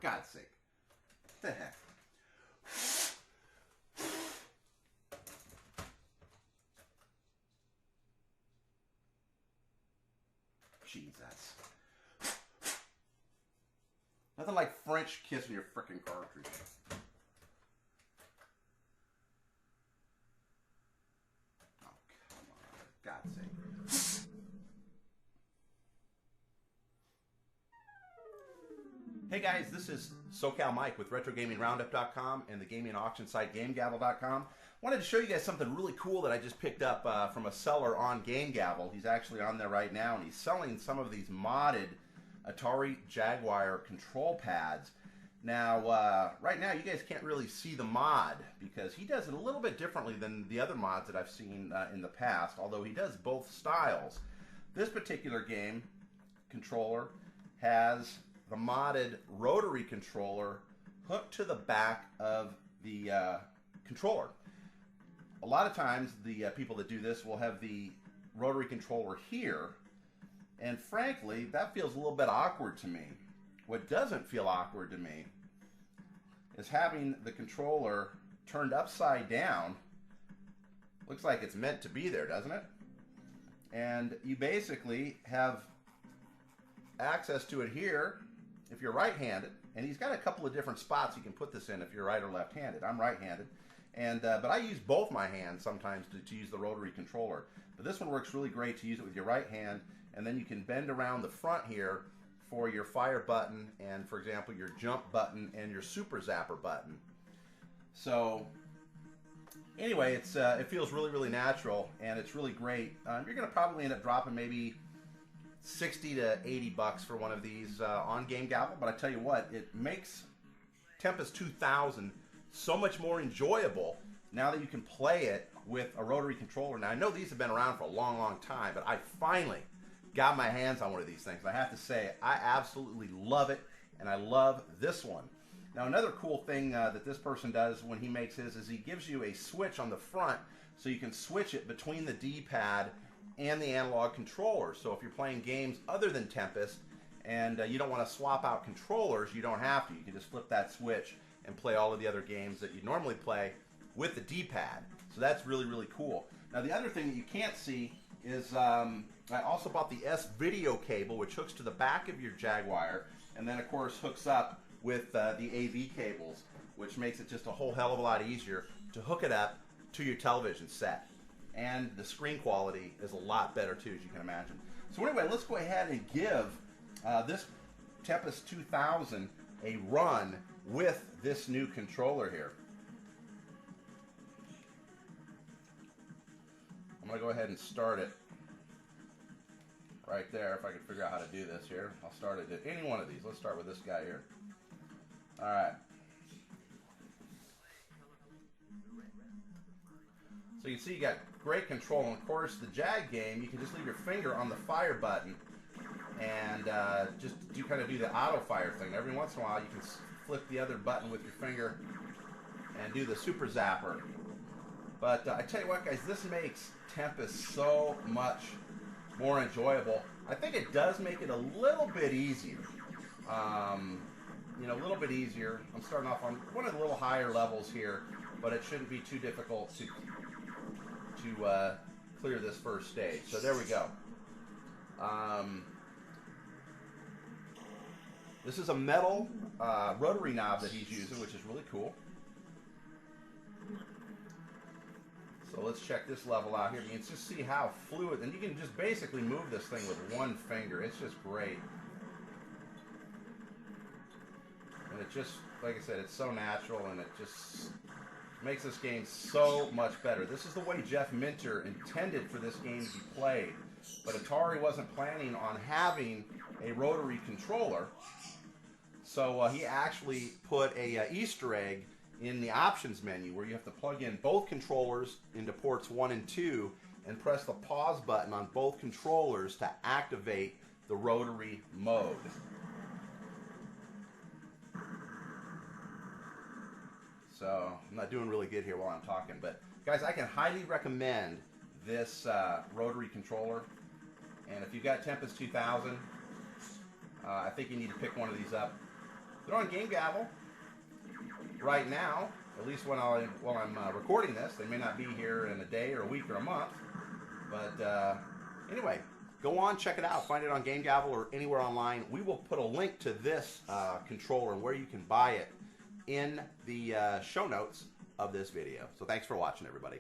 God's sake. What the heck? Jesus. Nothing like French kissing your frickin' cartridge. Oh, come on. God's sake. Hey guys, this is SoCal Mike with RetroGamingRoundup.com and the gaming auction site GameGavel.com. Wanted to show you guys something really cool that I just picked up from a seller on GameGavel. He's actually on there right now, and he's selling some of these modded Atari Jaguar control pads. Now, right now you guys can't really see the mod because he does it a little bit differently than the other mods that I've seen in the past, although he does both styles. This particular game controller has the modded rotary controller hooked to the back of the controller. A lot of times the people that do this will have the rotary controller here, and frankly that feels a little bit awkward to me. What doesn't feel awkward to me is having the controller turned upside down. Looks like it's meant to be there, doesn't it? And you basically have access to it here if you're right-handed, and he's got a couple of different spots you can put this in if you're right or left-handed. I'm right-handed, and but I use both my hands sometimes to use the rotary controller. But this one works really great to use it with your right hand, and then you can bend around the front here for your fire button and, for example, your jump button and your super zapper button. So anyway, it feels really, really natural, and it's really great. You're going to probably end up dropping maybe 60 to 80 bucks for one of these on GameGavel, but I tell you what, it makes Tempest 2000 so much more enjoyable now that you can play it with a rotary controller. Now, I know these have been around for a long, long time, but I finally got my hands on one of these things. I have to say, I absolutely love it, and I love this one. Now, another cool thing that this person does when he makes his is he gives you a switch on the front so you can switch it between the D-pad and the analog controller. So if you're playing games other than Tempest and you don't want to swap out controllers, you don't have to. You can just flip that switch and play all of the other games that you normally play with the D-pad. So that's really, really cool. Now, the other thing that you can't see is I also bought the S-Video cable, which hooks to the back of your Jaguar, and then, of course, hooks up with the AV cables, which makes it just a whole hell of a lot easier to hook it up to your television set. And the screen quality is a lot better, too, as you can imagine. So anyway, let's go ahead and give this Tempest 2000 a run with this new controller here. I'm going to go ahead and start it right there, if I can figure out how to do this here. I'll start it at any one of these. Let's start with this guy here. Alright. So you can see you got great control, and of course the Jag game, you can just leave your finger on the fire button and just kind of do the auto fire thing. Every once in a while you can flip the other button with your finger and do the super zapper. But I tell you what, guys, this makes Tempest so much more enjoyable. I think it does make it a little bit easier. You know, a little bit easier. I'm starting off on one of the little higher levels here, but it shouldn't be too difficult to clear this first stage. So there we go. This is a metal rotary knob that he's using, which is really cool. So let's check this level out here. You can just see how fluid, and you can just basically move this thing with one finger. It's just great. And it just, like I said, it's so natural, and it just makes this game so much better. This is the way Jeff Minter intended for this game to be played, but Atari wasn't planning on having a rotary controller, so he actually put a Easter egg in the options menu where you have to plug in both controllers into ports 1 and 2 and press the pause button on both controllers to activate the rotary mode. So I'm not doing really good here while I'm talking, but guys, I can highly recommend this rotary controller. And if you've got Tempest 2000, I think you need to pick one of these up. They're on GameGavel right now, at least while I'm recording this. They may not be here in a day or a week or a month. But anyway, go on, check it out. Find it on GameGavel or anywhere online. We will put a link to this controller and where you can buy it in the show notes of this video. So thanks for watching, everybody.